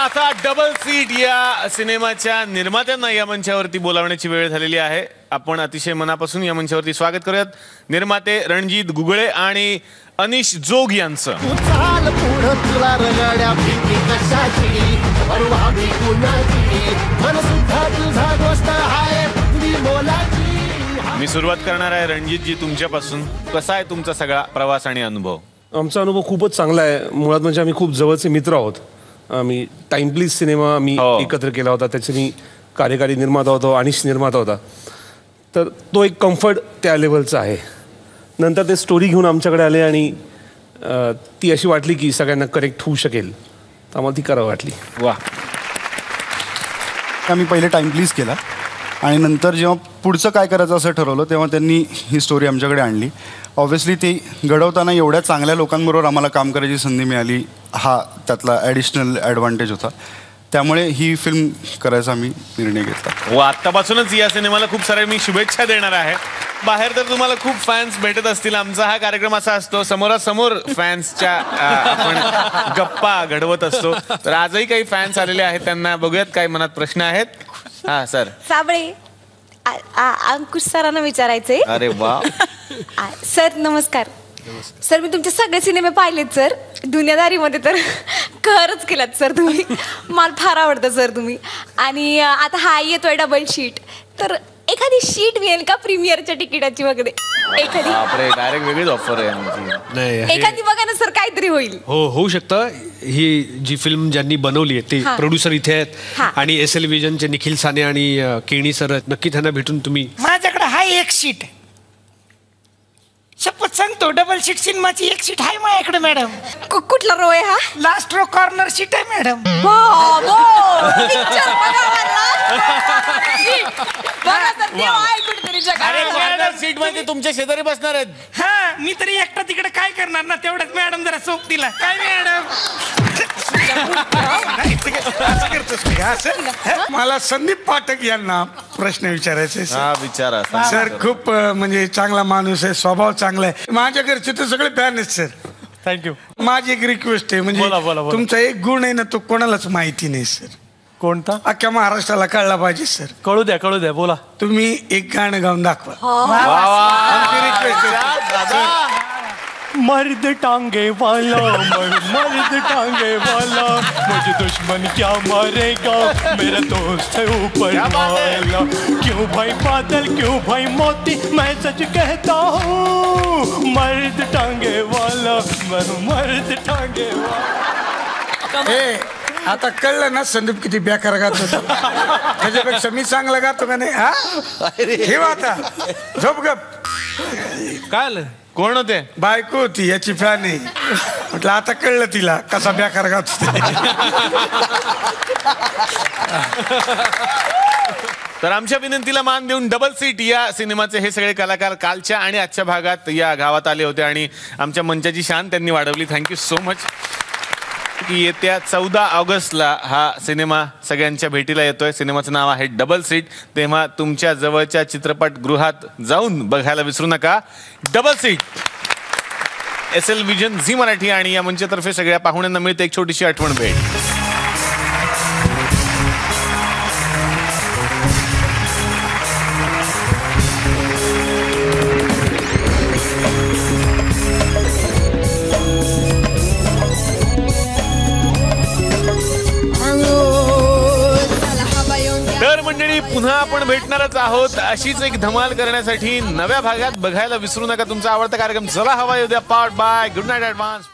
आता double seat या सिनेमाच्या निर्मात्यांना या मंचावरती बोलावण्याची वेळ झालेली आहे. आपण अतिशय मनापासून या मंचावरती स्वागत करूयात निर्माते रणजित गुगळे आणि अनिश जोग यांचं. मी सुरुवात करणार आहे रणजितजी तुमच्यापासून. कसा आहे तुमचा सगळा प्रवास आणि अनुभव? आमचा अनुभव खूपच चांगला आहे. मुळात म्हणजे आम्ही खूप जवळचे मित्र आहोत. आम्ही टाइम प्लीज सिनेमा आम्ही एकत्र केला होता. त्याचे मी कार्यकारी निर्माता होतो, अनिश निर्माता होता. तर तो एक कम्फर्ट त्या लेवलचा आहे. नंतर ते स्टोरी घेऊन आमच्याकडे आले आणि ती अशी वाटली की सगळ्यांना करेक्ट होऊ शकेल, तर आम्हाला ती करावं वाटली. वा. आम्ही पहिले टाइम प्लीज केला आणि नंतर जेव्हा पुढचं काय करायचं असं ठरवलं तेव्हा त्यांनी ही स्टोरी आमच्याकडे आणली. ऑब्व्हियसली ती घडवताना एवढ्या चांगल्या लोकांबरोबर आम्हाला काम करायची संधी मिळाली, हा त्यातला ॲडिशनल ॲडव्हान्टेज होता. त्यामुळे ही फिल्म करायचा आम्ही निर्णय घेतला. व आत्तापासूनच या सिनेमाला खूप साऱ्या मी शुभेच्छा देणार आहे. बाहेर तर तुम्हाला खूप फॅन्स भेटत असतील. आमचा हा कार्यक्रम असा असतो, समोरासमोर फॅन्सच्या आपण गप्पा घडवत असतो. तर आजही काही फॅन्स आलेले आहेत, त्यांना बघूयात काय मनात प्रश्न आहेत. हा सर. साबळे अंकुश सरांना विचारायचंय. अरे वा. सर नमस्कार. सर मी तुमचे सगळे सिनेमे पाहिलेत सर. दुनियादारीमध्ये तर खरंच केलात सर तुम्ही. मला फार आवडतं सर तुम्ही. आणि आता हा येतोय डबल शीट, तर एखादी शीट मिळेल का प्रीमियरच्या तिकिटाची वगैरे? एखादी डायरेक्ट वेगळीच ऑफर आहे आमची. एखादी बघा ना सर, काहीतरी होईल. हो, होऊ शकतं. ही जी फिल्म ज्यांनी बनवली आहे ते प्रोड्युसर इथे आहेत आणि SL विजनचे निखिल साने आणि केणी सर आहेत. नक्की त्यांना भेटून तुम्ही. माझ्याकडे हा एक सीट आहे, शपथ सांगतो. डबल सीट सिनेमाची एक सीट आहे माझ्याकडे मॅडम. कुठला रो आहे हा? लास्ट रो कॉर्नर सीट आहे मॅडम. सीट मध्ये तुमच्या शेजारी बसणार आहेत. हा, मी तरी एकटा तिकडे काय करणार ना, तेवढंच मॅडम जरा सोप दिला. काय मॅडम मला संदीप पाठक यांना प्रश्न विचारायचे. विचारा सर. खूप म्हणजे चांगला माणूस आहे, स्वभाव चांगला आहे. माझ्या घरचे तर सगळे फॅन आहेत सर. थँक्यू. माझी एक रिक्वेस्ट आहे, म्हणजे तुमचा एक गुण आहे ना, तो कोणालाच माहिती नाही सर. कोणता? अख्ख्या महाराष्ट्राला कळला पाहिजे सर. कळू द्या बोला. तुम्ही एक गाणं गाऊन दाखवा. मर्द टांगे वाला, मर्द टांगे वाला, मुझे दुश्मन क्या मारेगा, मेरा दोस्त है ऊपर वाला. क्यों भाई बादल, क्यों भाई मोती, मैं सच कहता हूँ. मर्द टांगे वाला, मर्द टांगे वाला. आता कळलं ना संदीप किती बेकार गातो. त्याच्यापेक्षा मी चांगला गातो का नाही? हा, ठेव आता, झोप गप. काय आलं? कोण होते? बायको होती, याची फॅन आहे. म्हटलं आता कळलं तिला कसा बेकार गातो. तर आमच्या विनंतीला मान देऊन डबल सीट या सिनेमाचे हे सगळे कलाकार कालच्या आणि आजच्या भागात या गावात आले होते आणि आमच्या मंचाची शान त्यांनी वाढवली. Thank you so much. की येत्या 14 ऑगस्टला हा सिनेमा सगळ्यांच्या भेटीला येतोय. सिनेमाचं नाव आहे डबल सीट. तेव्हा तुमच्या जवळच्या चित्रपटगृहात जाऊन बघायला विसरू नका. Double seat. SL vision, Zee Marathi आणि या मंचातर्फे सगळ्या पाहुण्यांना मिळते एक छोटीशी आठवण भेट. मंडळी पुन्हा आपण भेटणारच आहोत. अशीच एक धमाल करण्यासाठी नव्या भागात बघायला विसरू नका तुमचा आवडता कार्यक्रम चला हवा येऊ द्या, part by good night advance.